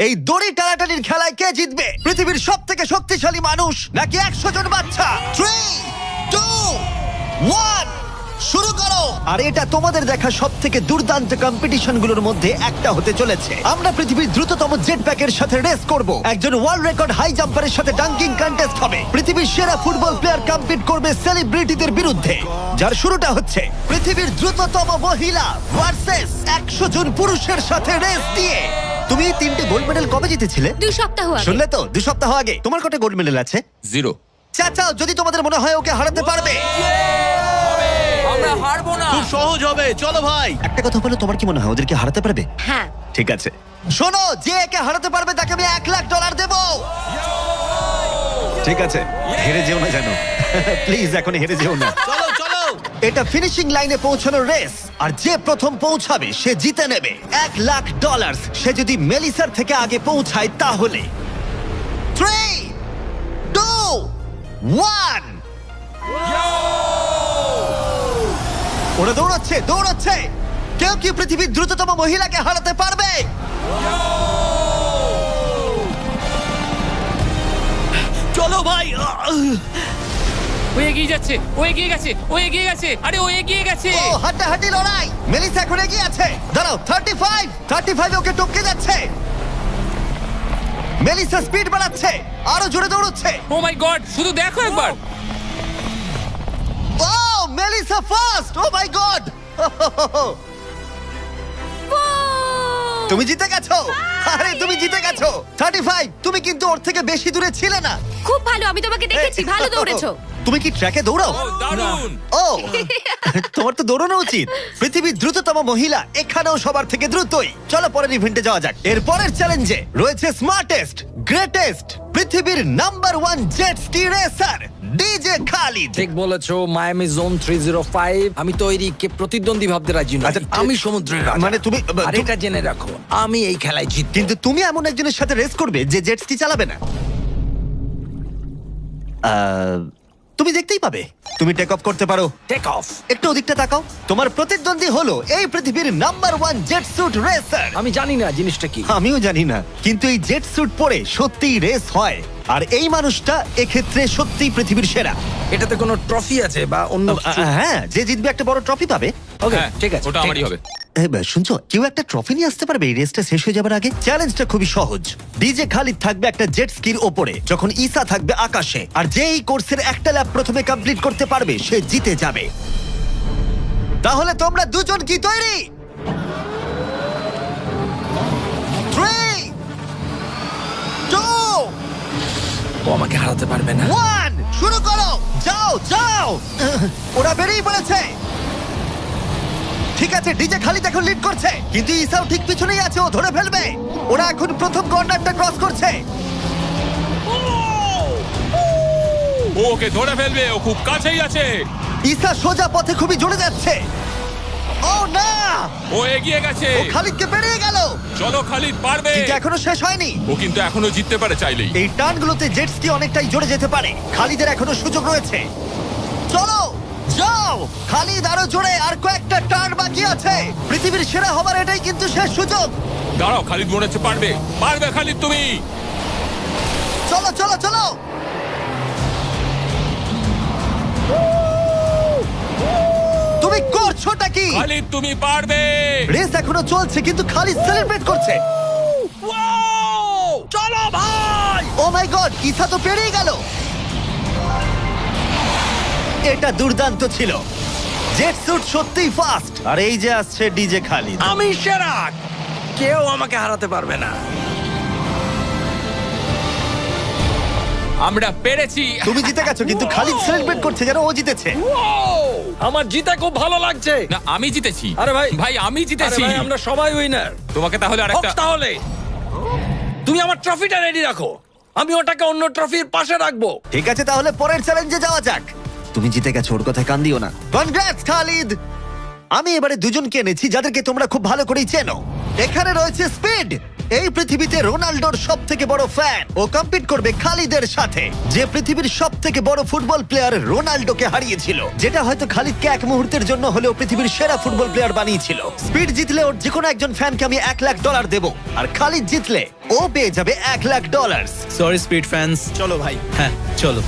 এই দড়ি টানাটানির খেলায় কে জিতবে? পৃথিবীর সব থেকে শক্তিশালী মানুষ নাকি 100 জন বাচ্চা? 3, 2, 1 শুরু করো। আর এটা তোমাদের দেখা সব থেকে দুর্দান্ত কম্পিটিশন গুলোর মধ্যে একটা হতে চলেছে। আমরা পৃথিবীর দ্রুততম জেট প্যাকের সাথে রেস করব। একজন ওয়ার্ল্ড রেকর্ড হাই জাম্পারের সাথে ডাঙ্কিং কন্টেস্ট হবে। পৃথিবীর সেরা ফুটবল প্লেয়ার কম্পিট করবে সেলিব্রিটিদের বিরুদ্ধে। যার শুরুটা হচ্ছে পৃথিবীর দ্রুততম মহিলা ভার্সেস 100 জন পুরুষের সাথে রেস দিয়ে। তুমি 3টে গোল্ড মেডেল কবে জিতেছিলে? 2 সপ্তাহ আগে। শুনলে তো, 2 সপ্তাহ আগে। তোমার কটা গোল্ড মেডেল আছে? 0। চাচাও, যদি তোমাদের মনে হয় ওকে হারাতে পারবে। আমরা হারবো না। খুব সহজ হবে, চলো ভাই। একটা কথা বলো, তোমার কি মনে হয় ওদেরকে হারাতে পারবে? হ্যাঁ। ঠিক আছে, শোনো, যে একে হারাতে পারবে তাকে আমি $1,00,000 দেব। ঠিক আছে, হেরে যেও না জানো। প্লিজ এখন হেরে যেও না। চলো চলো। এটা ফিনিশিং লাইনে পৌঁছানোর রেস, আর যে প্রথম পৌঁছাবে সে জিতে নেবে $1,00,000। সে যদি মেলিসার থেকে আগে পৌঁছায় তাহলে 3, 2, 1 ওরা দৌড়াচ্ছে দৌড়াচ্ছে। কেউ কি পৃথিবীর দ্রুততম মহিলাকে হারাতে পারবে? চলো ভাই। ও এগিয়ে যাচ্ছে, ও এগিয়ে গেছে, ও এগিয়ে গেছে। আরে ও এগিয়ে গেছে। ও হাড্ডাহাড্ডি লড়াই। মেলিসা এখন এগিয়ে আছে। দাঁড়াও, 35 ওকে টপকে যাচ্ছে। মেলিসা স্পিড বাড়াচ্ছে, আরো জোরে দৌড়চ্ছে। ও মাই গড, শুধু দেখো একবার। Oh Melissa first. O my god, তুমি জিতে গেছো। আরে তুমি জিতে গেছো। 35, তুমি কিন্তু ওর থেকে বেশি দূরে ছিলে না। খুব ভালো, আমি তোমাকে দেখেছি, ভালো দৌড়েছো। তুমি কি ট্র্যাকে দৌড়াও? ও দারুণ। ও, তোমার তো দৌড়ানো উচিত। পৃথিবীর দ্রুততম মহিলা এখানেও সবার থেকে দ্রুতই। চলো পরের ইভেন্টে যাওয়া যাক। এর পরের চ্যালেঞ্জে রয়েছে স্মার্টেস্ট, গ্রেটেস্ট, পৃথিবীর number 1 jet ski racer DJ Khalid. ঠিক বলেছো, মায়ামি জোন 305। আমি তৈরি, কে প্রতিদ্বন্দ্বী ভাবতে রাজি নই। আচ্ছা, আমি সমুদ্রের রাজা। মানে তুমি আর এটা জেনে রাখো, আমি এই খেলায় জিতবো। কিন্তু তুমি এমন একজনের সাথে রেস করবে যে জেট স্কি চালাবে না। তুমি দেখতেই পাবে। তুমি টেক অফ করতে পারো। Take off. একটু ওদিকটা তাকাও। তোমার প্রতিদ্বন্দ্বী হলো এই পৃথিবীর নাম্বার 1 জেট স্যুট রেসার। আমি জানি না জিনিসটা কি। আমিও জানি না, কিন্তু এই জেট স্যুট পরে সত্যিই রেস হয়। আর এই মানুষটা এক্ষেত্রে সত্যিই পৃথিবীর সেরা। এটাতে কোনো ট্রফি আছে বা অন্য কিছু? হ্যাঁ, যে জিতবে একটা বড় ট্রফি পাবে। ওকে, হ্যাঁ, ঠিক আছে, ওটা ঠিক আমারই আছে। হবে। শুনছো, কেউ একটা ট্রফি নিয়ে আসতে পারবে এই রেসটা শেষ হয়ে যাবার আগে? চ্যালেঞ্জটা খুবই সহজ। ডিজে খালিদ থাকবে একটা জেট স্কির ওপরে, যখন ঈসা থাকবে আকাশে। আর যে এই কোর্সের একটা ল্যাপ প্রথমে কমপ্লিট করতে পারবে সে জিতে যাবে। তাহলে তোমরা দুজন কি তৈরি? 3, 2, ও আমাকে হারাতে পারবে না। 1 শুরু করো। যাও যাও। ওরা বেরিয়ে পড়েছে। ঠিক আছে, ডিজে খালিদ এখন লিড করছে, কিন্তু ইসাও ঠিক পিছনেই আছে। ও ধরে ফেলবে। ওরা এখন প্রথম কর্নারটা ক্রস করছে। ও ওকে ধরে ফেলবে, ও খুব কাছেই আছে। ইসা সোজা পথে খুবই জোরে যাচ্ছে। ও না, ও এগিয়ে গেছে। ও খালিদকে পেরিয়ে গেল। চলো খালিদ, পারবে। কিন্তু এখনো শেষ হয়নি। ও কিন্তু এখনো জিততে পারে চাইলেই। এই টার্নগুলোতে জেট স্কি অনেকটাই জোরে যেতে পারে। খালিদের এখনো সুযোগ রয়েছে। চলো যাও খালিদ, আরো জোরে। আর কয়েকটা টার্ন বাকি আছে। পৃথিবীর সেরা হবার এটাই কিন্তু শেষ সুযোগ। দাঁড়াও, খালিদ মনে হচ্ছে পারবে। পারবে খালিদ তুমি। চলো চলো চলো। তুমি করছোটা কি? খালিদ তুমি পারবে। রেস এখনো চলছে, কিন্তু খালিদ সেলিব্রেট করছে। চলো ভাই। ও মাই গড, ইসা তো পেরিয়ে গেল। এটা দুর্দান্ত ছিল। জেট স্যুট সত্যিই ফাস্ট। আর এই যে আসছে ডিজে খালিদ। আমি সেরা, কেউ আমাকে হারাতে পারবে না। আমরা পেরেছি। তুমি জিতে গেছো, কিন্তু খালিদ সেলিব্রেট করছে যেন ও জিতেছে। আমার জিতে খুব ভালো লাগছে। না, আমি জিতেছি। আরে ভাই, ভাই আমি জিতেছি। আরে ভাই, আমরা সবাই উইনার। তোমাকে তাহলে আরেকটা। তাহলে তুমি আমার ট্রফিটা রেডি রাখো, আমি ওটাকে অন্য ট্রফির পাশে রাখবো। ঠিক আছে, তাহলে পরের চ্যালেঞ্জে যাওয়া যাক। তুমি জিতে গেছো, ওর কথায় কান দিও না। কনগ্রাটস খালিদ। আমি এবারে দুজনকে এনেছি যাদেরকে তোমরা খুব ভালো করেই চেনো। এখানে রয়েছে স্পিড, এই পৃথিবীতে রোনাল্ডোর সব থেকে বড় ফ্যান ও কম্পিট করবে খালিদের সাথে, যে পৃথিবীর সব থেকে বড় ফুটবল প্লেয়ার রোনাল্ডোকে হারিয়েছিল, যেটা হয়তো খালিদকে এক মুহূর্তের জন্য হলেও পৃথিবীর সেরা ফুটবল প্লেয়ার বানিয়েছিল। স্পিড জিতলে ওর যে কোনো একজন ফ্যানকে আমি $1,00,000 দেবো, আর খালিদ জিতলে ও পেয়ে যাবে $1,00,000। সরি স্পিড ফ্যান্স, চলো ভাই। হ্যাঁ চলো।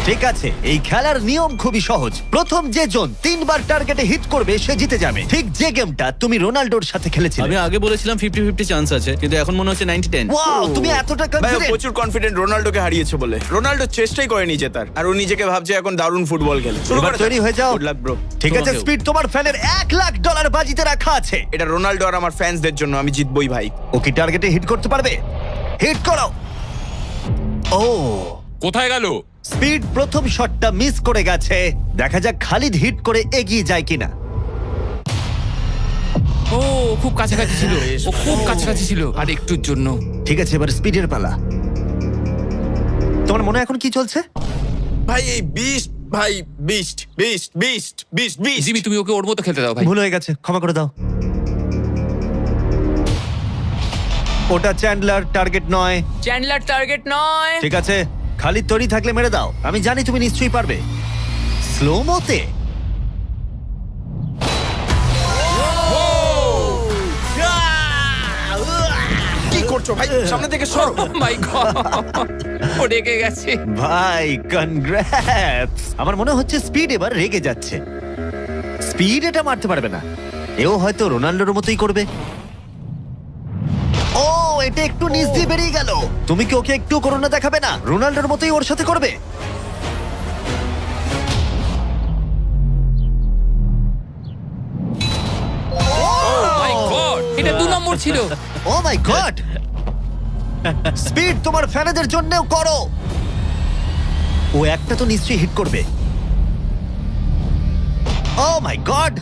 ঠিক আছে, এই খেলার নিয়ম খুবই সহজ। প্রথম যে জন 3 বার টার্গেটে হিট করবে সে জিতে যাবে, ঠিক যে গেমটা তুমি রোনাল্ডোর সাথে খেলেছিলে। আমি আগে বলেছিলাম 50-50 চান্স আছে, কিন্তু এখন মনে হচ্ছে 90-10। ওয়াও, তুমি এতটা ভাই ও কনফিডেন্ট! প্রচুর কনফিডেন্ট রোনাল্ডোকে হারিয়েছে বলে। রোনাল্ডো চেষ্টাই করেনি জেতার, আর ও নিজেকে ভাবছে এখন দারুণ ফুটবল খেলে। শুরু এবার করে তৈরি হয়ে যাও। Good luck bro. ঠিক আছে তোমাকেও। স্পিড, তোমার ফ্যানের $1,00,000 বাজিতে রাখা আছে। এটা রোনাল্ডো আর আমার ফ্যান্সদের জন্য, আমি জিতবই ভাই। ও কি টার্গেটে হিট করতে পারবে? হিট করো। ও, কোথায় গেল? স্পিড প্রথম শটটা মিস করে গেছে। দেখা যাক খালিদ হিট করে এগিয়ে যায় কিনা। ও খুব কাছাকাছি ছিল, ও খুব কাছাকাছি ছিল, আর একটুর জন্য। ঠিক আছে, এবার স্পিডের পালা। তোমার মনে এখন কি চলছে? ভাই এই বিস্ট, ভাই beast beast beast beast beast. Jimmy, তুমি ওকে ওর মতো খেলতে দাও ভাই। ভুল হয়ে গেছে, ক্ষমা করে দাও। ওটা চ্যান্ডলার, টার্গেট নয়। চ্যান্ডলার টার্গেট নয়। ঠিক আছে, খালিদ তৈরি থাকলে মেরে দাও। আমি জানি তুমি নিশ্চয়ই পারবে। স্লো মোতে কি করছো ভাই? সামনে থেকে সরো। মাই গড, ও রেগে গেছে। ভাই, কনগ্রাটস! আমার মনে হচ্ছে স্পিড এবার রেগে যাচ্ছে। স্পিড এটা মারতে পারবে না, এও হয়তো রোনাল্ডোর মতোই করবে। ও, এটা একটু নিচ দিয়ে বেরিয়ে গেল। তুমি কি ওকে একটু করোনা দেখাবে না? রোনাল্ডোর মতোই ওর সাথে করবে। মাই গড, এটা 2 নম্বর ছিল। ও মাই গড! স্পিড তোমার ফ্যানেদের জন্যও করো। ও একটা তো নিশ্চয়ই হিট করবে। ও মাই গড!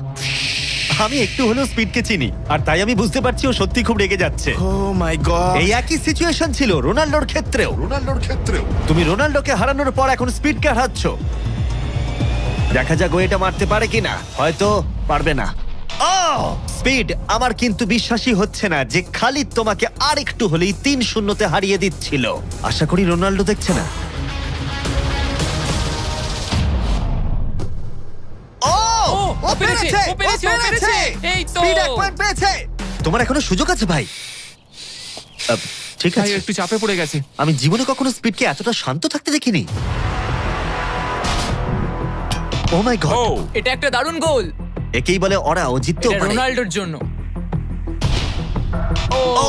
আমি একটু হলেও স্পিডকে চিনি, আর তাই আমি বুঝতে পারছি ও সত্যি খুব রেগে যাচ্ছে। ও মাই গড। এই একই সিচুয়েশন ছিল রোনাল্ডোর ক্ষেত্রেও। তুমি রোনাল্ডোকে হারানোর পর এখন স্পিডকে হারাচ্ছ। দেখা যাক ও এটা মারতে পারে কিনা। হয়তো পারবে না। ও স্পিড, আমার কিন্তু বিশ্বাসই হচ্ছে না যে খালিদ তোমাকে আর একটু হলেই 3-0 হারিয়ে দিচ্ছিল। আশা করি রোনাল্ডো দেখছে না। ও, ও পেরেছে, ও পেরেছে, ও পেরেছে। এই তো। স্পিড 1 পয়েন্ট পেয়েছে। তোমার এখনো সুযোগ আছে ভাই। ঠিক ভাই আছে, একটু চাপে পড়ে গেছে। আমি জীবনে কখনো স্পিডকে এতটা শান্ত থাকতে দেখিনি। ও মাই গড! এটা একটা দারুণ গোল। একেই বলে ওরা ও জিততেও এটা পারে। রোনাল্ডোর জন্য। ও,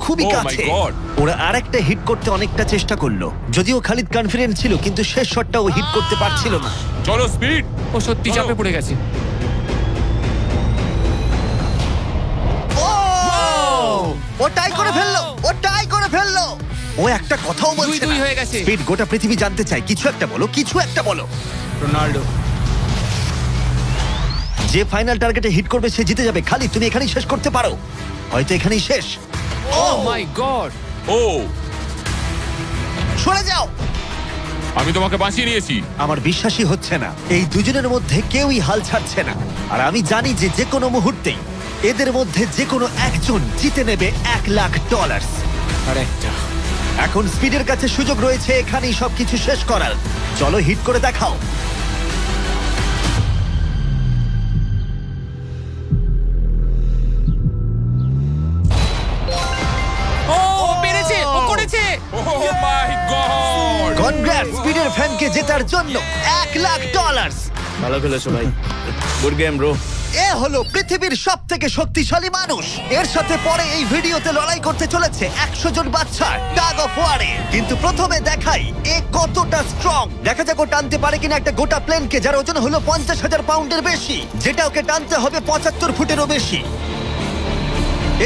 খুবই Oh my কাছে। God! ওরা আরেকটা হিট করতে অনেকটা চেষ্টা করলো, যদিও খালিদ কনফিডেন্ট ছিল, কিন্তু শেষ শটটা ও হিট করতে পারছিল না। চলো স্পিড, ও সত্যি চাপে পড়ে গেছে। ও, ও টাই করে ফেললো, ও টাই করে ফেললো। ও একটা কথাও বলছে 2-2 না। হয়ে গেছে। স্পিড, গোটা পৃথিবী জানতে চায়, কিছু একটা বলো, কিছু একটা বলো। রোনাল্ডো। যে ফাইনাল টার্গেটে হিট করবে সে জিতে যাবে। খালিদ, তুমি এখানেই শেষ করতে পারো, হয়তো এখানেই শেষ। ও মাই গড, ও সরে যাও। আমি তোমাকে বাঁচিয়ে নিয়েছি। আমার বিশ্বাসই হচ্ছে না, এই দুজনের মধ্যে কেউই হাল ছাড়ছে না। আর আমি জানি যে যে কোনো মুহূর্তেই এদের মধ্যে যে কোনো একজন জিতে নেবে $1,00,000। আর একটা। এখন স্পিডের কাছে সুযোগ রয়েছে এখানেই সবকিছু শেষ করার। চলো হিট করে দেখাও। ও পেরেছে, ও করেছে। ও মাই গড! কনগ্রাটস স্পিডের ফ্যানকে জেতার জন্য $1,00,000। ভালো খেলেছো ভাই। Good game bro. এ হলো পৃথিবীর সব থেকে শক্তিশালী মানুষ। এর সাথে পরে এই ভিডিওতে লড়াই করতে চলেছে 100 জন বাচ্চা টাগ অফ ওয়ারে। কিন্তু প্রথমে দেখাই এ কতটা স্ট্রং। দেখা যাক ও টানতে পারে কিনা একটা গোটা প্লেনকে, যার ওজন হলো 50,000 পাউন্ডের বেশি, যেটা ওকে টানতে হবে 75 ফুটেরও বেশি।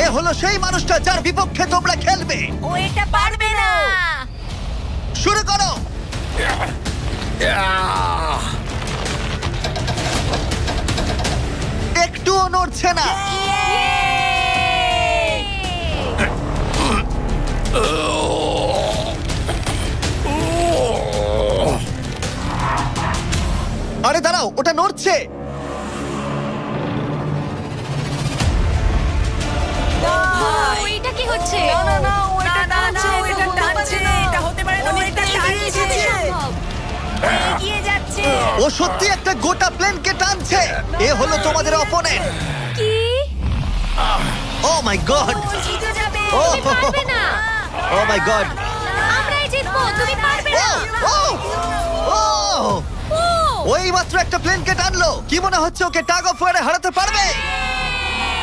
এ হলো সেই মানুষটা যার বিপক্ষে তোমরা খেলবে। ও এটা পারবে না। শুরু করো। একটুও নড়ছে না। আরে দাঁড়াও, ওটা নড়ছে। ও, এটা কি হচ্ছে এগিয়ে যাচ্ছে। ও সত্যি একটা গোটা প্লেনকে টানছে। এ হলো তোমাদের অপোনেন্ট। কি ও মাই গড, ও জিতে যাবে। ও পারবে না ও মাই গড, আমরাই জিতবো তুমি পারবে না ও ও ও ওই মাত্র একটা প্লেনকে টানলো। কি মনে হচ্ছে ওকে টাগ অফ ওয়ারে হারাতে পারবে?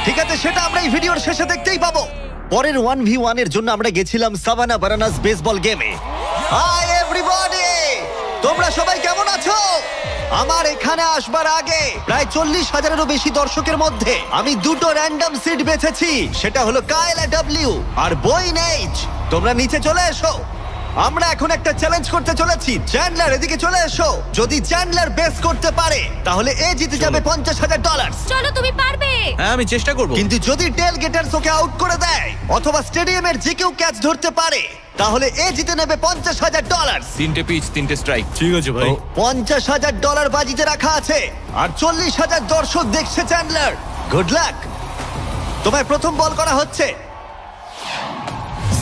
ঠিক আছে, সেটা আমরা এই ভিডিওর শেষে দেখতেই পাবো। পরের 1v1 এর জন্য আমরা গেছিলাম সাভানা বারানাস বেসবল গেমে। হাই এভরিবডি, তোমরা সবাই কেমন আছো? আমার এখানে আসবার আগে প্রায় 40,000-এরও বেশি দর্শকের মধ্যে আমি দুটো র্যান্ডম সিট বেছেছি। সেটা হলো কায়লা ডব্লিউ আর বয়েন এইচ। তোমরা নিচে চলে এসো। আমরা এখন একটা চ্যালেঞ্জ করতে চলেছি। চ্যান্ডলার, এদিকে চলে এসো। যদি চ্যান্ডলার বেস করতে পারে তাহলে এ জিতে যাবে $50,000। চলো তুমি পারবে হ্যাঁ আমি চেষ্টা করব। কিন্তু যদি টেল গেটার্স ওকে আউট করে দেয় অথবা স্টেডিয়ামের যে কেউ ক্যাচ ধরতে পারে তাহলে এ জিতে নেবে $50,000। 3টে পিচ 3টে স্ট্রাইক। ঠিক আছে ভাই। $50,000 বাজিতে রাখা আছে আর 40,000 দর্শক দেখছে। Chandler, good luck. তোমায় প্রথম বল করা হচ্ছে।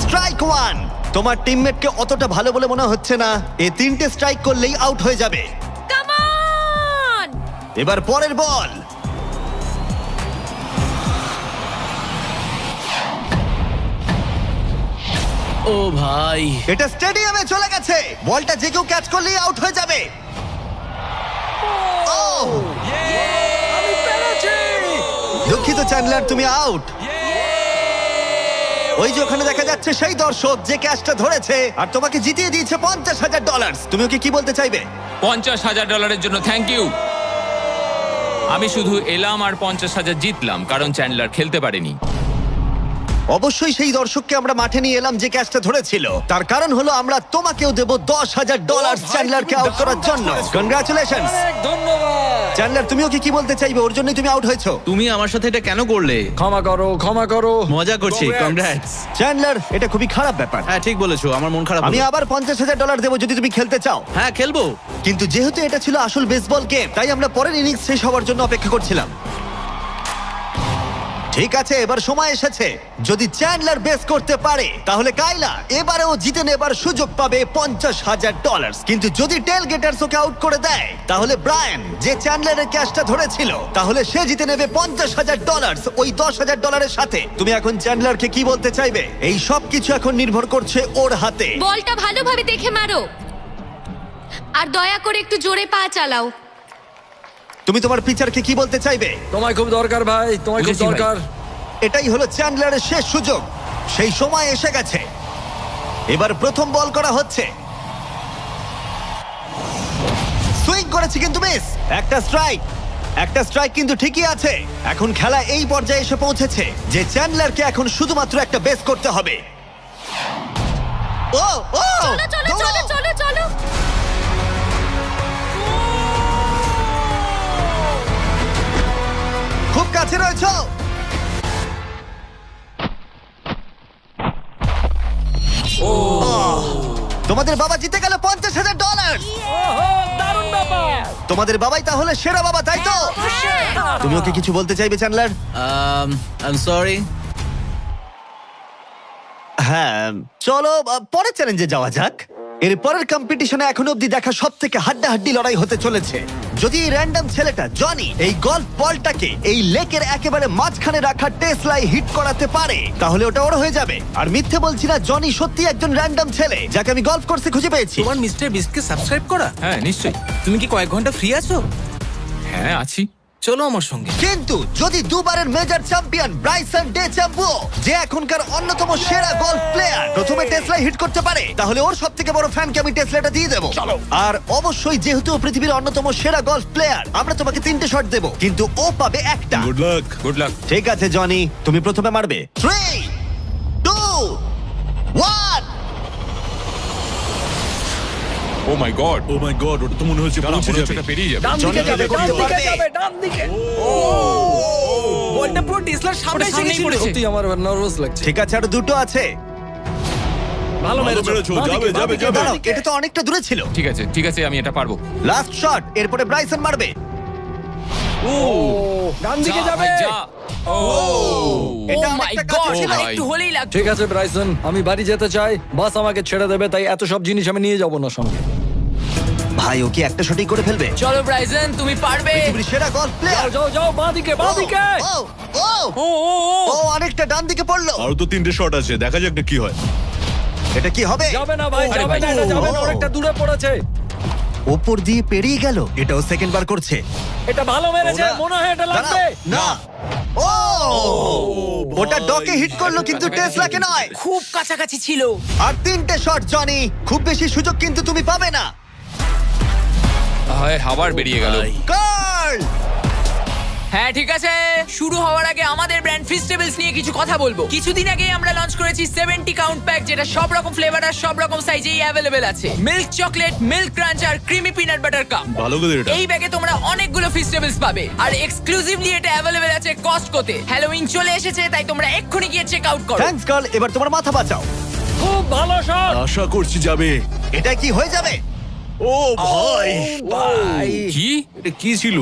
স্ট্রাইক 1। তোমার টিমমেটকে অতটা ভালো বলে মনে হচ্ছে না। এ 3টে স্ট্রাইক করলেই আউট হয়ে যাবে। কাম অন এবার পরের বল। ও ভাই, এটা স্টেডিয়ামে চলে গেছে। বলটা যে কেউ ক্যাচ করলেই আউট হয়ে যাবে। ও আমি পেরেছি। দুঃখিত চ্যান্ডলার, তুমি আউট। ওই যে ওখানে দেখা যাচ্ছে সেই দর্শক যে ক্যাচটা ধরেছে আর তোমাকে জিতিয়ে দিয়েছে $50,000। তুমি ওকে কি বলতে চাইবে? $50,000 জন্য থ্যাংক ইউ। আমি শুধু এলাম আর 50,000 জিতলাম কারণ চ্যান্ডলার খেলতে পারেনি। অবশ্যই সেই দর্শককে আমরা মাঠে নিয়ে এলাম যে ক্যাচটা ধরেছিল। তার কারণ হলো আমরা তোমাকেও দেব $10,000 চ্যান্ডলারকে আউট করার জন্য। কনগ্রাচুলেশনস ধন্যবাদ। চ্যান্ডলার, তুমি ওকে কি বলতে চাইবে? ওর জন্যই তুমি আউট হয়েছো। তুমি আমার সাথে এটা কেন করলে? ক্ষমা করো, ক্ষমা করো। মজা করছি। Congrats. কংগ্রাটস। চ্যান্ডলার, এটা খুবই খারাপ ব্যাপার। হ্যাঁ ঠিক বলেছো, আমার মন খারাপ আমি হলো। আবার $50,000 দেবো যদি তুমি খেলতে চাও। হ্যাঁ খেলবো। কিন্তু যেহেতু এটা ছিল আসল বেসবল গেম তাই আমরা পরের ইনিংস শেষ হওয়ার জন্য অপেক্ষা করছিলাম। ঠিক আছে, এবার সময় এসেছে। যদি চ্যান্ডলার বেস করতে পারে তাহলে কাইলা এবারেও জিতে নেবার সুযোগ পাবে $50,000। কিন্তু যদি টেল গেটার্স ওকে আউট করে দেয় তাহলে ব্রায়ান, যে চ্যান্ডলারের ক্যাচটা ধরেছিল, তাহলে সে জিতে নেবে $50,000 ওই $10,000-এর সাথে। তুমি এখন চ্যান্ডলারকে কি বলতে চাইবে? এই সব কিছু এখন নির্ভর করছে ওর হাতে। বলটা ভালোভাবে দেখে মারো আর দয়া করে একটু জোরে পা চালাও। তুমি তোমার পিচারকে কি বলতে চাইবে? তোমায় খুব দরকার ভাই, তোমায় খুব বুঝেছি ভাই। দরকার। এটাই হলো চ্যান্ডলারের শেষ সুযোগ। সেই সময় এসে গেছে। এবার প্রথম বল করা হচ্ছে। সুইং করেছে কিন্তু মিস। একটা স্ট্রাইক কিন্তু ঠিকই আছে। এখন খেলা এই পর্যায়ে এসে পৌঁছেছে যে চ্যান্ডলারকে এখন শুধুমাত্র একটা বেস করতে হবে। ও ও চলো চলো চলো চলো চলো খুব কাছে রয়েছো। তোমাদের বাবা জিতে গেল $50,000। দারুণ ব্যাপার। তোমাদের বাবাই তাহলে সেরা বাবা, তাই তো? তুমি ওকে কিছু বলতে চাইবে চ্যান্ডলার? I am sorry. হ্যাঁ, চলো পরের চ্যালেঞ্জে যাওয়া যাক। এর পরের কম্পিটিশনে এখনো অব্দি দেখা সবথেকে হাড্ডাহাড্ডি লড়াই হতে চলেছে। যদি এই র্যান্ডম ছেলেটা জনি এই গলফ বলটাকে এই লেকের একেবারে মাঝখানে রাখা টেসলাই হিট করাতে পারে তাহলে ওটা ওর হয়ে যাবে। আর মিথ্যে বলছি না, জনি সত্যি একজন র্যান্ডম ছেলে যাকে আমি গলফ কোর্সে খুঁজে পেয়েছি। তোমার মিস্টার বিস্টকে সাবস্ক্রাইব করা? হ্যাঁ নিশ্চয়ই। তুমি কি কয়েক ঘন্টা ফ্রি আছো? হ্যাঁ আছি। চলো আমার সঙ্গে। কিন্তু যদি দুবারের major champion Bryson DeChambeau, যে এখনকার অন্যতম সেরা গলফ প্লেয়ার, প্রথমে টেসলা হিট করতে পারে তাহলে ওর সবথেকে বড় ফ্যানকে আমি টেসলাটা দিয়ে দেবো। আর অবশ্যই যেহেতু ও পৃথিবীর অন্যতম সেরা গলফ প্লেয়ার, আমরা তোমাকে 3টে শট দেবো কিন্তু ও পাবে একটা। Good luck. Good luck. ঠিক আছে জনি, তুমি প্রথমে মারবে। 3, 2, 1। ও my god. O my god, ওটা তো মনে হচ্ছে পৌঁছে যাবে। এটা পেরিয়ে যাবে। ডান দিকে জনি যাবে, করতে ডান দিকে পারবে। যাবে, ডান দিকে। বলটা পুরো টেসলার সামনে ওটা এসে সামনেই গেছিল। পড়েছে। সত্যি আমার নার্ভাস লাগছে। ঠিক আছে, আরো দুটো আছে। ভালো মেরেছো। বাঁ দিকে, বাঁ দিকে, বাঁ দাঁড়াও, দিকে। এটা তো অনেকটা দূরে ছিল। ঠিক আছে আমি এটা পারবো। লাস্ট শট, এরপরে ব্রাইসন মারবে। ডান দিকে যা যাবে। ভাই, যা। এটা Oh my অনেকটা God, কাছে ছিল। ভাই। একটু হলেই লাগতো। ঠিক আছে ব্রাইসন, আমি বাড়ি যেতে চাই, বাস আমাকে ছেড়ে দেবে, তাই এত সব জিনিস আমি নিয়ে যাব না সঙ্গে। ভাই ও কি একটা শটই করে ফেলবে? চলো ব্রাইসন, তুমি পারবে। পৃথিবীর সেরা গলফ প্লেয়ার। যাও যাও, বাঁদিকে বাঁদিকে। ও অনেকটা ডান দিকে পড়লো। আরো তো 3টে শট আছে, দেখা যাক না কি হয়। এটা কি হবে? যাবে না ভাই, আরে যাবে ভাই। না, এটা যাবে না, ও। অনেকটা দূরে পড়েছে। ওপর দিয়ে পেরিয়ে গেল। এটাও সেকেন্ড বার করছে। এটা ভালো মেরেছে, মনে হয় এটা লাগবে। না ও ওটা ডকে হিট করলো কিন্তু টেসলাকে নয়। খুব কাছাকাছি ছিল। আর 3টে শট জনি, খুব বেশি সুযোগ কিন্তু তুমি পাবে না। হায়, আবার বেরিয়ে গেল। কার্ল হ্যাঁ ঠিক আছে, শুরু হওয়ার আগে আমাদের ব্র্যান্ড ফিস্টেবলস নিয়ে কিছু কথা বলবো। কিছুদিন আগে আমরা লঞ্চ করেছি 70 কাউন্ট প্যাক, যেটা সব রকম ফ্লেভার আর সব রকম সাইজেই অ্যাভেলেবেল আছে। মিল্ক চকলেট, মিল্ক ক্রাঞ্চ আর ক্রিমি পিনাট বাটার কাপ। ভালো করে এটা। এই ব্যাগে তোমরা অনেকগুলো ফিস্টেবলস পাবে আর এক্সক্লুসিভলি এটা অ্যাভেলেবেল আছে কস্টকোতে। হ্যালোউইন চলে এসেছে, তাই তোমরা এক্ষুনি গিয়ে চেক আউট করো। থ্যাঙ্কস কার্ল, এবার তোমার মাথা বাঁচাও। খুব ভালো শট। আশা করছি যাবে। এটা কি হয়ে যাবে? ও ভাই, কি? এটা কি ছিল?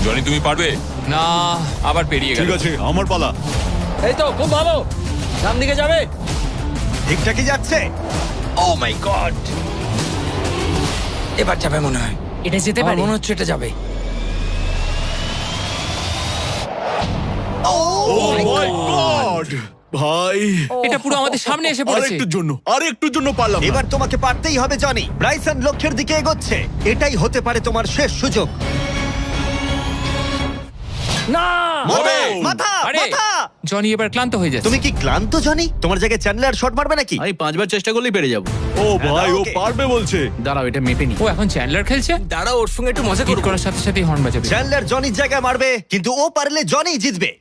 জনি তুমি পারবে না, আবার পেরিয়ে গেল। ঠিক আছে, আমার পালা। এই তো খুব ভালো, ডান দিকে যাবে। ঠিকঠাকই যাচ্ছে। ও মাই গড, এবার যাবে মনে হয়। এটা যেতে আমার পারে। মনে হচ্ছে এটা যাবে। ও মাই গড ভাই, এটা পুরো আমাদের সামনে এসে পড়েছে। আরেকটুর জন্য পারলাম না। এবার তোমাকে পারতেই হবে জনি। ব্রাইসন লক্ষ্যের দিকে এগোচ্ছে। এটাই হতে পারে তোমার শেষ সুযোগ। না, মাথা হবে। মাথা আরে, মাথা। জনি এবার ক্লান্ত হয়ে যাচ্ছে। তুমি কি ক্লান্ত জনি? তোমার জায়গায় চ্যান্ডলার শট মারবে নাকি? আমি 5বার চেষ্টা করলেই পেরে যাব। ও ভাই, ও ওকে। পারবে বলছে। দাঁড়াও, এটা মেপে নি। ও এখন চ্যান্ডলার খেলছে। দাঁড়াও, ওর সঙ্গে একটু মজা হিট করো। করার সাথে সাথে হর্ন বাজাবে। চ্যান্ডলার জনির জায়গায় মারবে, কিন্তু ও পারলে জনি জিতবে।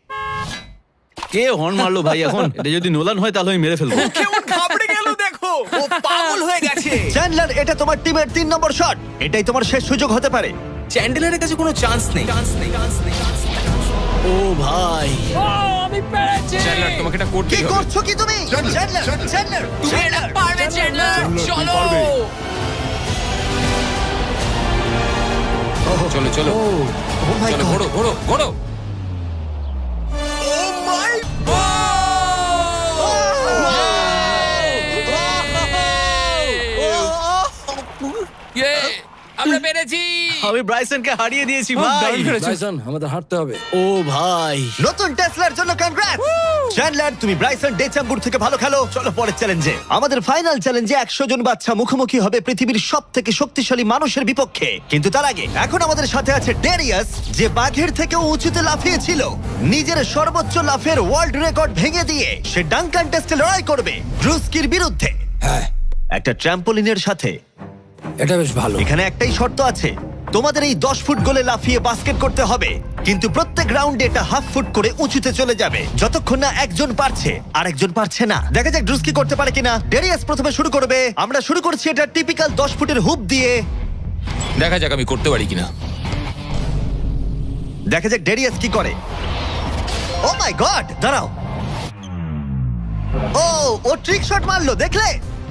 কে হর্ন মারলো ভাই এখন? এটা যদি নোলান হয় তাহলে আমি মেরে ফেলবো। কেমন ঘাবড়ে গেল দেখো, ও পাগল হয়ে গেছে। চ্যান্ডলার, এটা তোমার টিমের 3 নম্বর শট। এটাই তোমার শেষ সুযোগ হতে পারে। চ্যান্ডেলারের কাছে কোনো চান্স নেই। ও ভাই, ও, আমি পেরেছি। চ্যান্ডলার তোমাকে এটা কি করতেই হবে। করছো কি তুমি? চ্যান্ডলার চ্যান্ডলার তুমি এটা পারবে চ্যান্ডলার, চলো। চলো চলো ও মাই চলো, গড। ঘোড়ো ঘোড়ো ঘোড়ো। ইয়ে, আমরা পেরেছি। আমি ব্রাইসনকে হারিয়ে দিয়েছি খুব ভাই। দারুণ করেছো। ব্রাইসন, আমাদের হাঁটতে হবে। ও ভাই, নতুন টেসলার জন্য কনগ্রাটস চ্যান্ডলার, তুমি ব্রাইসন ডেচাম্বুর থেকে ভালো খেলো। চলো পরের চ্যালেঞ্জে। আমাদের ফাইনাল চ্যালেঞ্জে 100 জন বাচ্চা মুখোমুখি হবে পৃথিবীর সবথেকে শক্তিশালী মানুষের বিপক্ষে। কিন্তু তার আগে এখন আমাদের সাথে আছে ডেরিয়াস, যে বাঘের থেকেও উঁচুতে লাফিয়েছিল। নিজের সর্বোচ্চ লাফের ওয়ার্ল্ড রেকর্ড ভেঙে দিয়ে সে ডাঙ্কান টেস্টে লড়াই করবে ড্রুস্কির বিরুদ্ধে। হ্যাঁ, একটা ট্র্যাম্পোলিনের সাথে। এটা বেশ ভালো। এখানে একটাই শর্ত আছে, তোমাদের এই 10 ফুট গোলে লাফিয়ে বাস্কেট করতে হবে, কিন্তু প্রত্যেক রাউন্ডে এটা হাফ ফুট করে উঁচুতে চলে যাবে, যতক্ষণ না একজন পারছে আর একজন পারছে না। দেখা যাক ড্রুস্কি করতে পারে কিনা। ডেরিয়াস প্রথমে শুরু করবে। আমরা শুরু করছি এটা টিপিক্যাল 10 ফুটের হুপ দিয়ে। দেখা যাক আমি করতে পারি কিনা। দেখা যাক ডেরিয়াস কি করে। ও মাই গড, দাঁড়াও। ও ট্রিক শট মারলো, দেখলে?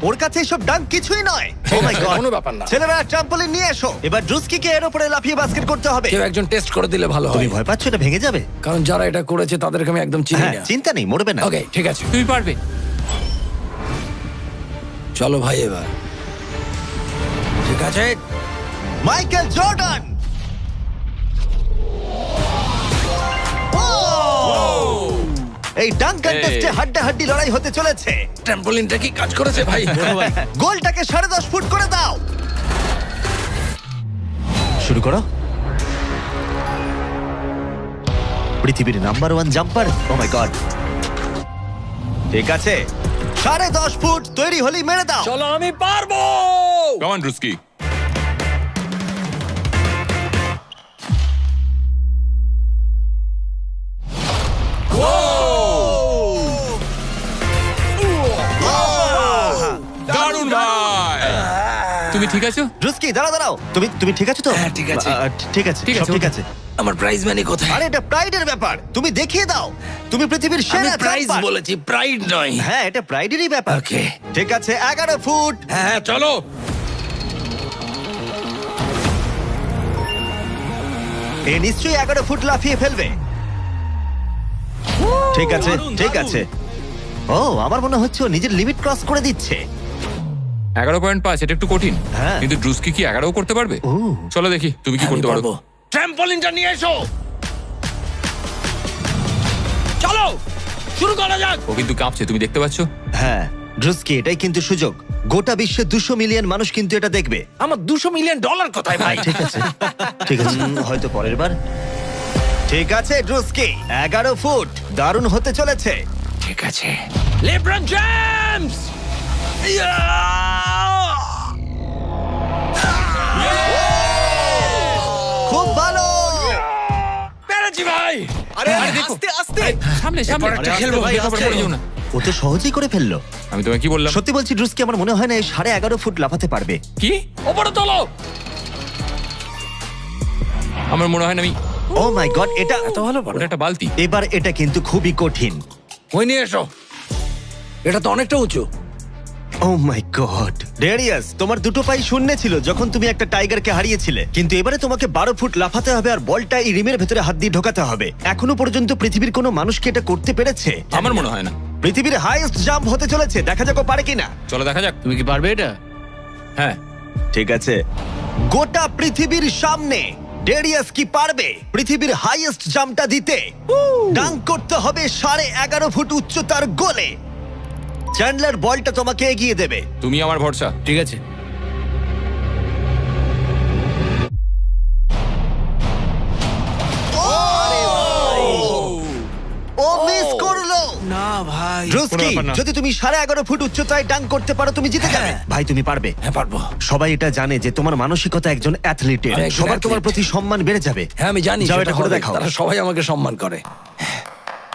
ওর কাছে এসব ডাঙ্ক কিছুই নয়। ও মাই গড, কোনো ব্যাপার না। ছেলেরা ট্রাম্পলিন নিয়ে এসো। এবার ড্রুস্কিকে এর উপরে লাফিয়ে বাস্কেট করতে হবে। কেউ একজন টেস্ট করে দিলে ভালো তুমি হয়, ভয় পাচ্ছ এটা ভেঙে যাবে? কারণ যারা এটা করেছে তাদেরকে আমি একদম চিনি হ্যাঁ, না। চিন্তা নেই, মরবে না। ওকে, ঠিক আছে, তুমি পারবে। চলো ভাই এবার। ঠিক আছে, মাইকেল জর্ডান। এই ডাঙ্ক কন্টেস্টে হাড্ডাহাড্ডি লড়াই হতে চলেছে। ট্র্যাম্পোলিনটা কি কাজ করেছে ভাই? গোলটাকে 10.5 ফুট করে দাও। শুরু করো। পৃথিবীর number 1 jumper. O my god, ঠিক আছে, 10.5 ফুট তৈরি হলেই মেরে দাও। চলো, আমি পারবো। Come on Druski. দারুণ ভাই। তুমি ঠিক আছো? ড্রুস্কি, দাঁড়াও দাঁড়াও, তুমি ঠিক আছো তো? হ্যাঁ, ঠিক আছে। ঠিক আছে, ঠিক সব আছে, ঠিক ওকে। আছে। আমার প্রাইজ মানি কোথায়? আরে এটা প্রাইডের ব্যাপার, তুমি দেখিয়ে দাও। তুমি পৃথিবীর আমি সেরা প্রাইজ জাম্পার। বলেছি, প্রাইড নয়। হ্যাঁ, এটা প্রাইডেরই ব্যাপার। ওকে। ঠিক আছে, 11 ফুট। হ্যাঁ, চলো। এ নিশ্চয়ই 11 ফুট লাফিয়ে ফেলবে। ঠিক আছে, ঠিক আছে। ও, আমার মনে হচ্ছে ও নিজের লিমিট ক্রস করে দিচ্ছে। 11.5, এটা একটু কঠিন। হ্যাঁ। কিন্তু ড্রুস্কি কি 11 করতে পারবে? ও। চলো দেখি তুমি কি করতে পারো। ট্র্যাম্পলিনটা নিয়ে এসো। চলো শুরু করা যাক। ও কিন্তু কাঁপছে, তুমি দেখতে পাচ্ছ? হ্যাঁ, ড্রুস্কি, এটাই কিন্তু সুযোগ। গোটা বিশ্বে 200 মিলিয়ন মানুষ কিন্তু এটা দেখবে। আমার $200 মিলিয়ন কোথায় ভাই? ঠিক আছে, ঠিক আছে, হয়তো পরের বার। ঠিক আছে ড্রুস্কি, 11 ফুট, দারুণ হতে চলেছে। ঠিক আছে। LeBron James. খুব ভালো। পেরেছি ভাই। আরে আস্তে আস্তে। সামনে সামনে একটা খেলবো ভাই, একেবারে পড়ে যেও না। ও তো সহজেই করে ফেললো। আমি তোমায় কি বললাম? সত্যি বলছি ড্রুস্কি, আমার মনে হয় না এই 11.5 ফুট লাফাতে পারবে। কি? ওপরে তোলো। আমার মনে হয় না আমি। ও মাই গড, এটা এত ভালো পারো। ওটা একটা বালতি। এবার এটা কিন্তু খুবই কঠিন। ওই নিয়ে এসো। এটা তো অনেকটা উঁচু। ও মাই গড, ডেরিয়াস, তোমার দুটো পাই শূন্য ছিল যখন তুমি একটা টাইগারকে হারিয়েছিলে, কিন্তু এবারে তোমাকে 12 ফুট লাফাতে হবে আর বলটা এই রিমের ভেতরে হাত দিয়ে ঢোকাতে হবে। এখনো পর্যন্ত পৃথিবীর কোনো মানুষকে এটা করতে পেরেছে? আমার মনে হয় না। পৃথিবীর হাইয়েস্ট জাম্প হতে চলেছে, দেখা যাক ও পারে কিনা। চলো দেখা যাক। তুমি কি পারবে এটা? হ্যাঁ। ঠিক আছে, গোটা পৃথিবীর সামনে ডেরিয়াস কি পারবে পৃথিবীর হাইয়েস্ট জাম্পটা দিতে? ডাঙ্ক করতে হবে 11.5 ফুট উচ্চতার গোলে। চ্যান্ডলার বলটা তোমাকে এগিয়ে দেবে। তুমি আমার ভরসা। ঠিক আছে। ও মিস করলো। না ভাই। ড্রুস্কি, কোনো ব্যাপার না। যদি তুমি 11.5 ফুট উচ্চতায় ডাঙ্ক করতে পারো তুমি জিতে যাবে। ভাই তুমি পারবে। হ্যাঁ পারবো। সবাই এটা জানে যে তোমার মানসিকতা একজন অ্যাথলিটের। আমি একজন সবার তোমার athlete। প্রতি সম্মান বেড়ে যাবে। হ্যাঁ আমি জানি। যাও সেটা এটা করে হবে। দেখাও। তারা সবাই আমাকে সম্মান করে।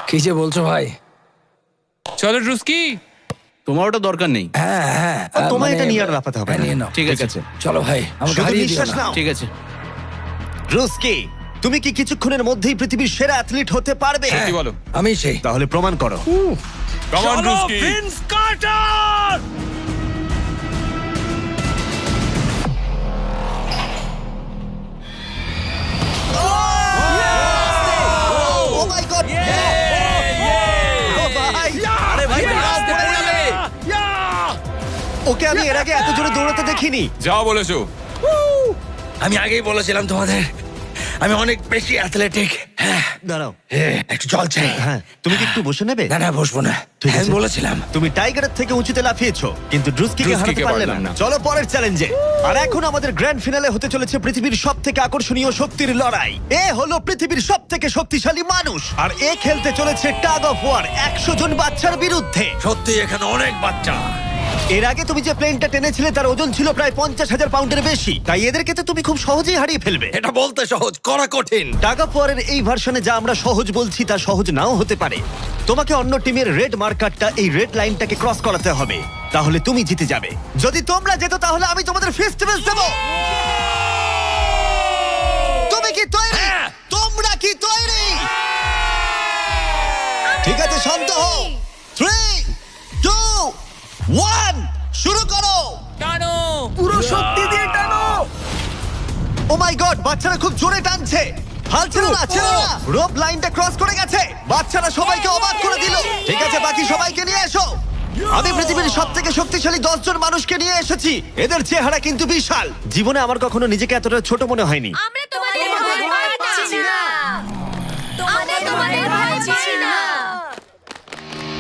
কি যে বলছো ভাই? চলো ড্রুস্কি। তোমার ওটা দরকার নেই। হ্যাঁ হ্যাঁ। তোমার মানে- এটা নিয়ে আর লাফাতে হবে হ্যাঁ, না। নিয়ে নাও। ঠিক আছে। চলো ভাই, আমাকে শুধু হারিয়ে দিও নিঃশ্বাস না। নাও। ঠিক আছে। ড্রুস্কি, তুমি কি কিছুক্ষণের মধ্যেই পৃথিবীর সেরা অ্যাথলিট হতে পারবে? হ্যাঁ। কি বলো? আমি সেই। তাহলে প্রমাণ করো। Come on, Druski. Vince Carter. Oh my god, আরে ভাই আস্তে পড়ালে। ওকে আমি এর আগে এত জোরে দৌড়াতে দেখিনি। যাও বলেছো। আমি আগেই বলেছিলাম তোমাদের আমি অনেক বেশি অ্যাথলেটিক। হ্যাঁ দাঁড়াও, একটু জল চাই। হ্যাঁ, তুমি কি একটু বসে নেবে? না না বসবো না। ঠিক হ্যাঁ, আছে। আমি বলেছিলাম। তুমি টাইগারের থেকে উঁচুতে লাফিয়েছো, কিন্তু ড্রুস্কিকে হারাতে ড্রুস্কিকে পারলে পারলাম না। না। চলো পরের চ্যালেঞ্জে। আর এখন আমাদের গ্র্যান্ড ফিনালে হতে চলেছে পৃথিবীর সবথেকে আকর্ষণীয় শক্তির লড়াই। এ হলো পৃথিবীর সবথেকে শক্তিশালী মানুষ, আর এ খেলতে চলেছে টাগ অফ ওয়ার 100 জন বাচ্চার বিরুদ্ধে। সত্যি এখানে অনেক বাচ্চা। এর আগে তুমি যে প্লেনটা টেনেছিলে তার ওজন ছিল প্রায় 50,000 পাউন্ডের বেশি, তাই এদেরকে তো তুমি খুব সহজেই হারিয়ে ফেলবে। এটা বলতে সহজ, করা কঠিন। টাগ অফ ওয়ারের এই ভার্সনে যা আমরা সহজ বলছি তা সহজ নাও হতে পারে। তোমাকে অন্য টিমের রেড মার্কারটা এই রেড লাইনটাকে ক্রস করাতে হবে, তাহলে তুমি জিতে যাবে। যদি তোমরা যেত তাহলে আমি তোমাদের ফেস্টিভ্যাল দেব। তুমি কি তৈরি? হ্যাঁ। তোমরা কি তৈরি? ঠিক আছে, শান্ত হও। 3, 2, 1, শুরু করো। টানো। পুরো শক্তি দিয়ে টানো। ও মাই গড, বাচ্চারা খুব জোরে টানছে। হাল ছেড়ো না, ছেড়ো না। রোপ লাইনটা ক্রস করে গেছে। বাচ্চারা সবাইকে অবাক করে দিল। ঠিক আছে, বাকি সবাইকে নিয়ে এসো। আমি পৃথিবীর সবথেকে শক্তিশালী 10 জন মানুষকে নিয়ে এসেছি। এদের চেহারা কিন্তু বিশাল। জীবনে আমার কখনো নিজেকে এতটা ছোট মনে হয়নি। আমরা তোমাদের ভয় পাচ্ছি না। আমরা তোমাদের ভয় পাচ্ছি না।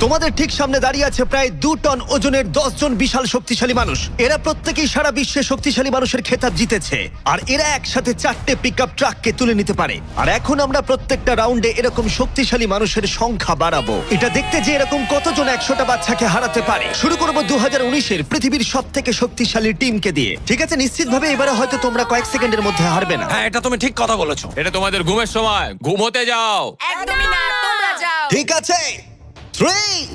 তোমাদের ঠিক সামনে দাঁড়িয়ে আছে প্রায় 2 টন ওজনের 10 জন বিশাল শক্তিশালী মানুষ। এরা প্রত্যেকেই সারা বিশ্বে শক্তিশালী মানুষের খেতাব জিতেছে, আর এরা একসাথে 4টে পিকআপ ট্রাককে তুলে নিতে পারে। আর এখন আমরা প্রত্যেকটা রাউন্ডে এরকম শক্তিশালী মানুষের সংখ্যা বাড়াবো, এটা দেখতে যে এরকম কতজন 100টা বাচ্চাকে হারাতে পারে। শুরু করবো 2019-এর পৃথিবীর সবথেকে শক্তিশালী টিমকে দিয়ে। ঠিক আছে, নিশ্চিতভাবে এবারে হয়তো তোমরা কয়েক সেকেন্ডের মধ্যে হারবে না। হ্যাঁ এটা তুমি ঠিক কথা বলেছো। এটা তোমাদের ঘুমের সময়, ঘুমোতে যাও। একদমই না, তোমরা যাও। ঠিক আছে, 3,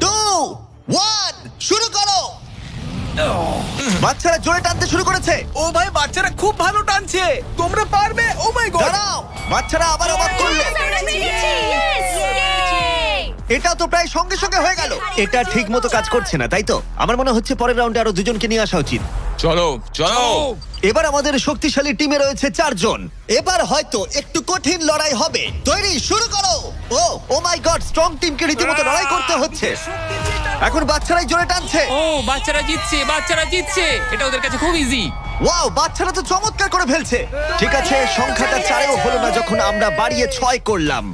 2, 1, শুরু করো। বাচ্চারা জোরে টানতে শুরু করেছে। ও ভাই বাচ্চারা খুব ভালো টানছে। তোমরা পারবে। ও মাই গড। দাঁড়াও, বাচ্চারা আবার অবাক করলো। আমরা পেরেছি। Yay! এটা তো প্রায় সঙ্গে সঙ্গে হয়ে গেল। এটা ঠিক মতো কাজ করছে না, তাই তো? আমার মনে হচ্ছে পরের রাউন্ডে আরো 2 জনকে নিয়ে আসা উচিত। চলো চলো। এবার আমাদের শক্তিশালী টিমে রয়েছে 4 জন। এবার হয়তো একটু কঠিন লড়াই হবে। তৈরি, শুরু করো। ও মাই গড, স্ট্রং টিমকে রীতিমতো লড়াই করতে হচ্ছে। এখন বাচ্চারাই জোরে টানছে। ও বাচ্চারা জিতছে, এটা ওদের কাছে খুব ইজি। ওয়াও, বাচ্চারা তো চমৎকার করে ফেলছে। ঠিক আছে, সংখ্যাটা 4-এও হলো না যখন আমরা বাড়িয়ে 6 করলাম।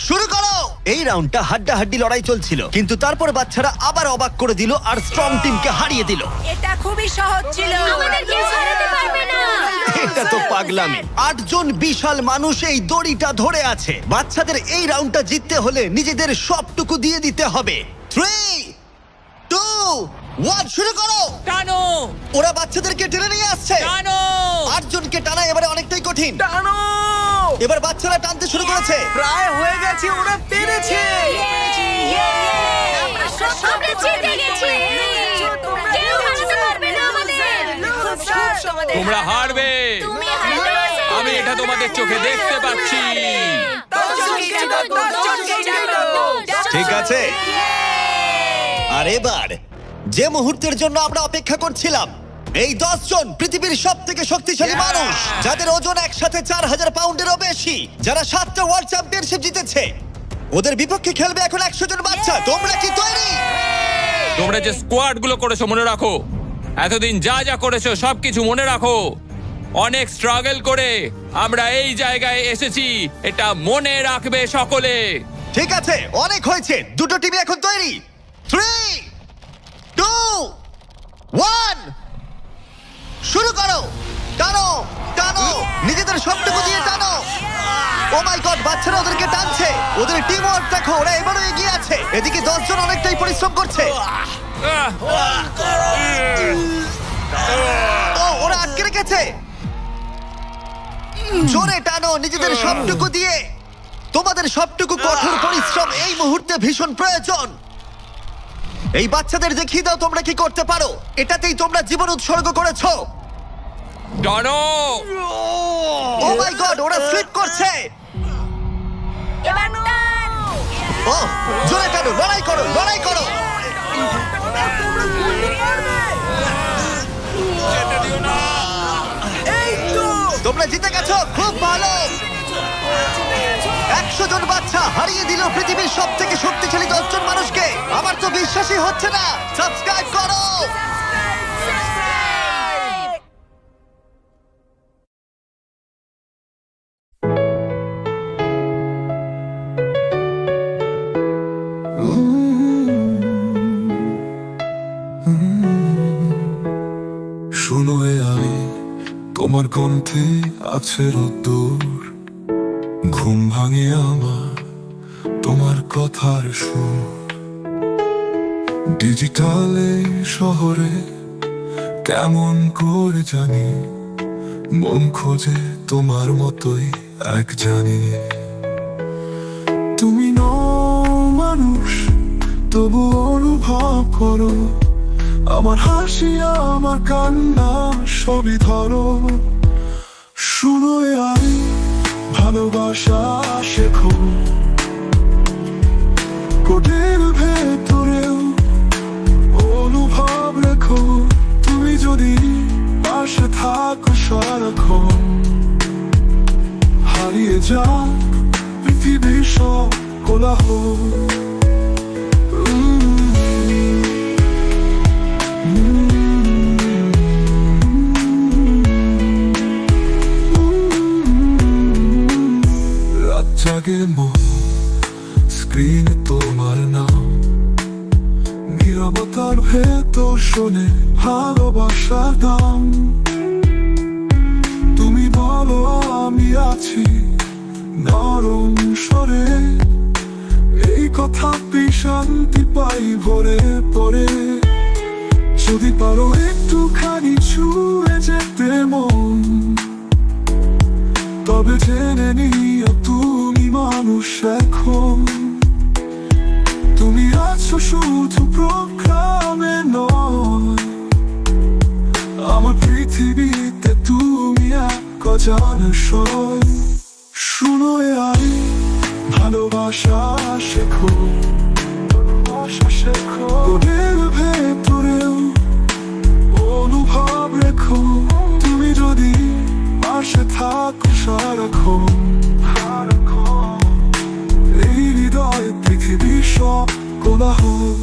শুরু করো। এই রাউন্ডটা হাড্ডাহাড্ডি লড়াই চলছিল, কিন্তু তারপর বাচ্চারা আবার অবাক করে দিল আর স্ট্রং টিমকে হারিয়ে দিল। এটা খুবই সহজ ছিল। আমাদের কেউ হারাতে পারবে না। এটা তো পাগলামি। 8 জন বিশাল মানুষ এই দড়িটা ধরে আছে। বাচ্চাদের এই রাউন্ডটা জিততে হলে নিজেদের সবটুকু দিয়ে দিতে হবে। 3, 2, 1, শুরু করো। টানো ওরা বাচ্চাদেরকে টেনে নিয়ে আসছে। টানো। 8 জনকে টানা এবারে অনেকটাই কঠিন। এবার বাচ্চারা টানতে শুরু করেছে। প্রায় হয়ে গেছে, ওরা পেরেছে। আমরা সব জিতে গেছি। কেউ হারাতে পারবে না আমাদের। তোমরা হারবে, তুমি হারবে। আমি এটা তোমাদের চোখে দেখতে পাচ্ছি। ঠিক আছে, আর এবার যে মুহূর্তের জন্য আমরা অপেক্ষা করছিলাম, এই 10 জন পৃথিবীর সব থেকে শক্তিশালী মানুষ, যাদের ওজন একসাথে 4000 পাউন্ডেরও বেশি, যারা 7টা ওয়ার্ল্ড চ্যাম্পিয়নশিপ জিতেছে, ওদের বিপক্ষে খেলবে এখন 100 জন বাচ্চা। তোমরা কি তৈরি? তোমরা যে স্কোয়াড গুলো করেছো মনে রাখো, এতদিন যা যা করেছো সবকিছু মনে রাখো। অনেক স্ট্রাগল করে আমরা এই জায়গায় এসেছি, এটা মনে রাখবে সকলে। ঠিক আছে, অনেক হয়েছে। দুটো টিম এখন তৈরি। 3, 2, 1, শুরু করো। টানো টানো, নিজেদের সবটুকু দিয়ে টানো। ও মাই গড, বাচ্চারা ওদেরকে টানছে। ওদের টিম ওয়ার্ক দেখো, ওরা এবারও এগিয়ে আছে। এদিকে 10 জন অনেকটাই পরিশ্রম করছে। ওরা আটকে রেখেছে। জোরে টানো নিজেদের সবটুকু দিয়ে। তোমাদের সবটুকু কঠোর পরিশ্রম এই মুহূর্তে ভীষণ প্রয়োজন। এই বাচ্চাদের দেখিয়ে দাও তোমরা কি করতে পারো। এটাতেই তোমরা জীবন উৎসর্গ করেছো। টানো। ও মাই গড, ওরা স্লিপ করছে। এবার টান। ও জোরে টানো, লড়াই করো, লড়াই করো। তোমরা জিতে গেছো, খুব ভালো। 100 জন বাচ্চা হারিয়ে দিল পৃথিবীর সব থেকে শক্তিশালী 10 জন মানুষকে। আমার তো বিশ্বাসই হচ্ছে না। সাবস্ক্রাইব করো। শুনো আমি, তোমার কণ্ঠে আছে রোদ্দুর। ঘুম ভাঙে আমার তোমার কথার সুর। ডিজিটালে শহরে কেমন করে জানি, মন খোঁজে তোমার মতোই এক জানি। তুমি নও মানুষ, তবু অনুভব করো আমার হাসি, আমার কান্না সবই ধরো। শুনো আমি, ভালোবাসা শেখো কোটের ভেতরেও অনুভব রেখো। তুমি যদি পাশে থাকো সারাক্ষণ, হারিয়ে যাক পৃথিবীর সব কোলাহল। জাগে মন, স্ক্রিনে তোমার নাম, নীরবতার ভেতর শোনে ভালোবাসার দাম। তুমি বলো আমি আছি নরম স্বরে, এই কথাতে শান্তি পাই ভরে পড়ে। যদি পারো একটুখানি ছুঁয়ে যেতে মন, তবে জেনে নিও তুমি মানুষ এখন। তুমি আছো শুধু প্রোগ্রামে নয়, আমার পৃথিবীতে তুমি এক অজানা সয়। শুনো আমি, ভালোবাসা শেখো, ভালোবাসা শেখো ওদের ভেতরেও অনুভব রেখো। তুমি যদি থাকো সারাক্ষণ। এই হৃদয়ে পৃথিবী সব কোলাহল।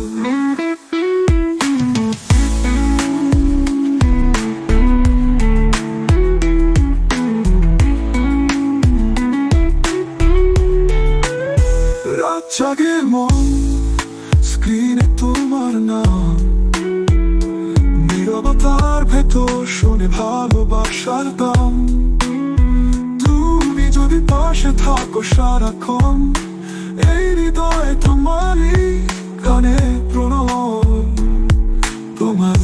রাত জাগে মন, স্ক্রিনে তোমার নাম, নীরবতার ভেতর শোনে ভালোবাসার দাম। তুমি যদি পাশে থাকো সারাক্ষণ, এই হৃদয়ে তোমারই গানে প্রণয় তোমার।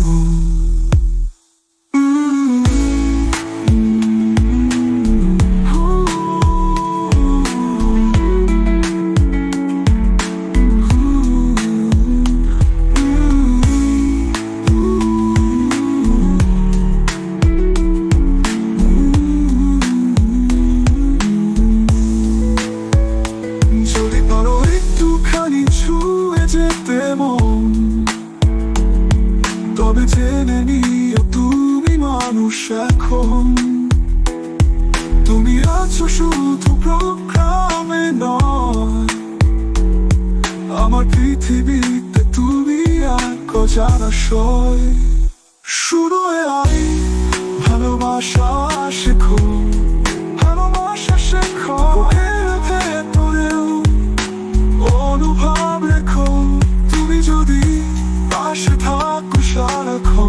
যদি পারো একটুখানি ছুঁয়ে যেতে মন, তবে জেনে নিও তুমি মানুষ এখন। তুমি আছো শুধু প্রোগ্রামে নয়, আমার পৃথিবীতে তুমি এক অজানা সয়। শুরু আই ভালোবাসা শেখো, ভালোবাসা শেখো। ভেতরেও অনুভব রেখো, তুমি যদি পাশে থাকো সারাক্ষণ।